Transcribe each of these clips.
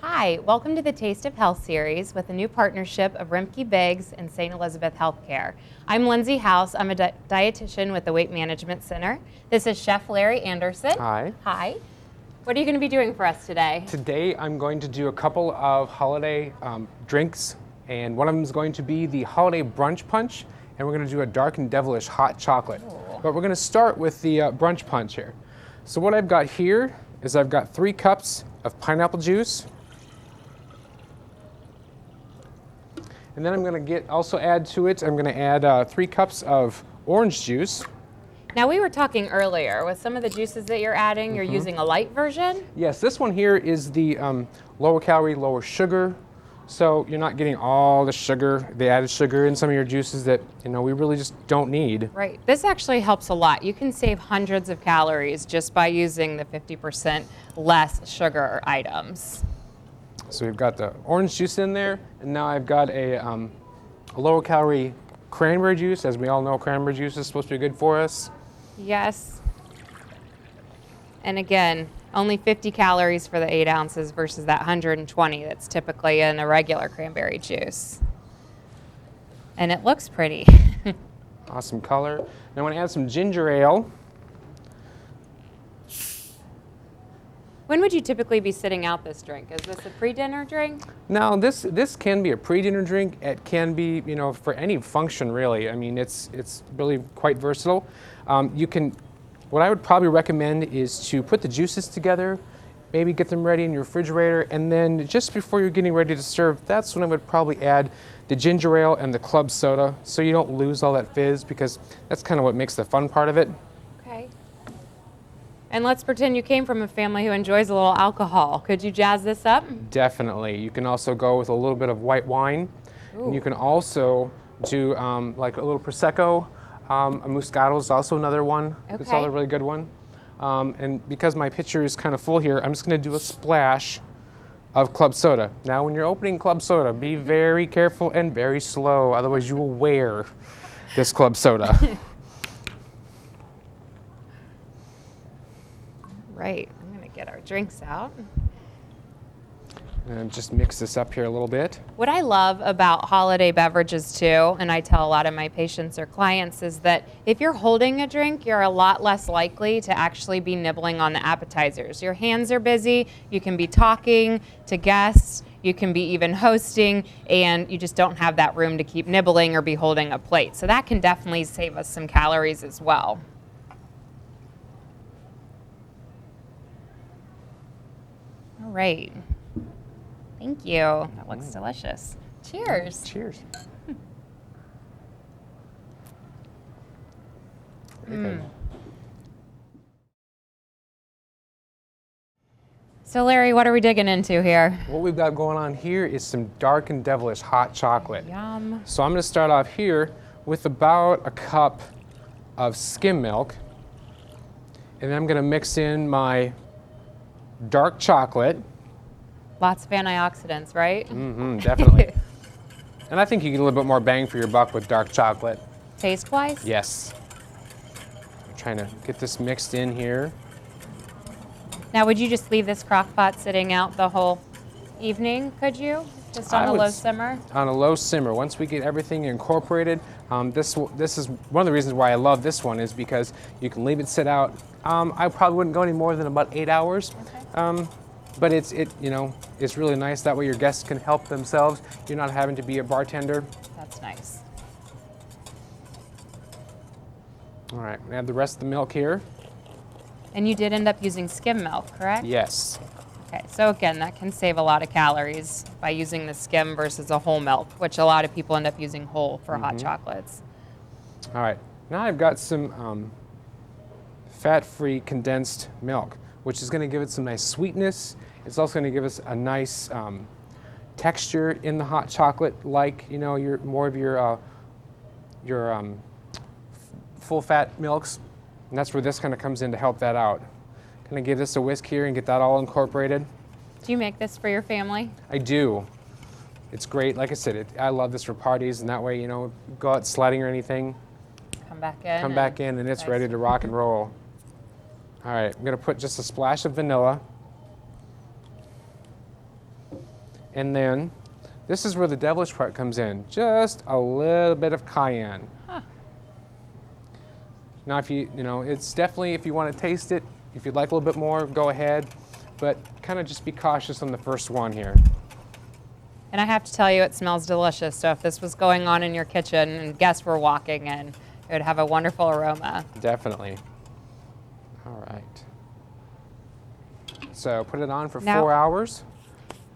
Hi, welcome to the Taste of Health series with a new partnership of Rimke Biggs and St. Elizabeth Healthcare. I'm Lindsay House. I'm a dietitian with the Weight Management Center. This is Chef Larry Anderson. Hi. Hi. What are you going to be doing for us today? Today I'm going to do a couple of holiday drinks, and one of them is going to be the holiday brunch punch, and we're going to do a dark and devilish hot chocolate. Ooh. But we're going to start with the brunch punch here. So what I've got here is I've got 3 cups of pineapple juice. And then I'm going to add to it, I'm going to add 3 cups of orange juice. Now, we were talking earlier with some of the juices that you're adding, you're using a light version? Yes, this one here is the lower calorie, lower sugar. So you're not getting all the sugar, the added sugar in some of your juices that, we really just don't need. Right. This actually helps a lot. You can save hundreds of calories just by using the 50% less sugar items. So we've got the orange juice in there, and now I've got a lower calorie cranberry juice. As we all know, cranberry juice is supposed to be good for us. Yes. And again, only 50 calories for the 8 ounces versus that 120 that's typically in a regular cranberry juice. And it looks pretty. Awesome color. And I want to add some ginger ale. When would you typically be sitting out this drink? Is this a pre-dinner drink? Now, this can be a pre-dinner drink. It can be, for any function really. I mean, it's really quite versatile. What I would probably recommend is to put the juices together, maybe get them ready in your refrigerator, and then just before you're getting ready to serve, that's when I would probably add the ginger ale and the club soda, so you don't lose all that fizz, because that's kind of what makes the fun part of it. Okay. And let's pretend you came from a family who enjoys a little alcohol. Could you jazz this up? Definitely. You can also go with a little bit of white wine. Ooh. And you can also do like a little Prosecco. A Moscato is also another one. Okay. It's a really good one. And because my pitcher is kind of full here, I'm just going to do a splash of club soda. Now, when you're opening club soda, be very careful and very slow. Otherwise, you will wear this club soda. Right. I'm going to get our drinks out. And just mix this up here a little bit. What I love about holiday beverages too, and I tell a lot of my patients or clients, is that if you're holding a drink, you're a lot less likely to actually be nibbling on the appetizers. Your hands are busy, you can be talking to guests, you can be even hosting, and you just don't have that room to keep nibbling or be holding a plate. So that can definitely save us some calories as well. All right. Thank you. That looks delicious. Cheers. Cheers. So Larry, what are we digging into here? What we've got going on here is some dark and devilish hot chocolate. Yum. So I'm going to start off here with about a cup of skim milk. And then I'm going to mix in my dark chocolate. Lots of antioxidants, right? Mm-hmm, definitely. And I think you get a little bit more bang for your buck with dark chocolate. Taste-wise? Yes. I'm trying to get this mixed in here. Now, would you just leave this crock pot sitting out the whole evening, could you? Just on a low simmer? On a low simmer. Once we get everything incorporated, this is one of the reasons why I love this one, is because you can leave it sit out. I probably wouldn't go any more than about 8 hours. Okay. But it's really nice. That way your guests can help themselves. You're not having to be a bartender. That's nice. All right, add the rest of the milk here. And you did end up using skim milk, correct? Yes. Okay, so again, that can save a lot of calories by using the skim versus a whole milk, which a lot of people end up using whole for hot chocolates. All right, now I've got some fat-free condensed milk, which is going to give it some nice sweetness. It's also going to give us a nice texture in the hot chocolate, like more of your full-fat milks, and that's where this kind of comes in to help that out. Going to give this a whisk here and get that all incorporated. Do you make this for your family? I do. It's great. Like I said, I love this for parties, and that way, go out sledding or anything. Come back in. Come back in, and it's ready to rock and roll. All right, I'm going to put just a splash of vanilla. And then this is where the devilish part comes in. Just a little bit of cayenne. Huh. Now, if you know, it's definitely, if you want to taste it, if you'd like a little bit more, go ahead. But kind of just be cautious on the first one here. And I have to tell you, it smells delicious. So if this was going on in your kitchen and guests were walking in, it would have a wonderful aroma. Definitely. All right. So put it on for Now- 4 hours.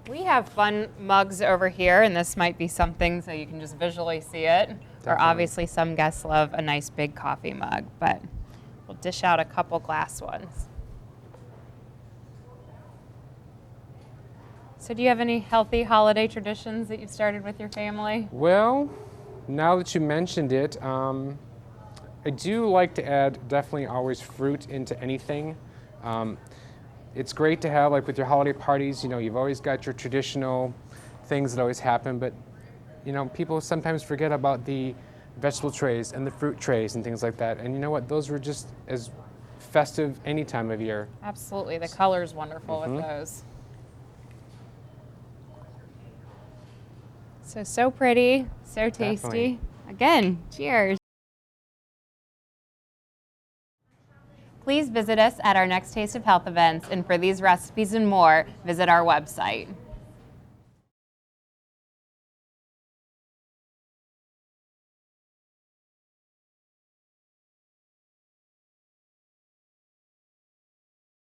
We have fun mugs over here, and this might be something so you can just visually see it. Or Definitely. obviously some guests love a nice big coffee mug, but we'll dish out a couple glass ones. So do you have any healthy holiday traditions that you've started with your family? Well, now that you mentioned it, I do like to add definitely always fruit into anything. It's great to have, like with your holiday parties, you know, you've always got your traditional things that always happen, but you know, people sometimes forget about the vegetable trays and the fruit trays and things like that. And you know what? Those were just as festive any time of year. Absolutely, the color's wonderful with those. So pretty, so tasty. Definitely. Again, cheers. Please visit us at our next Taste of Health events, and for these recipes and more, visit our website.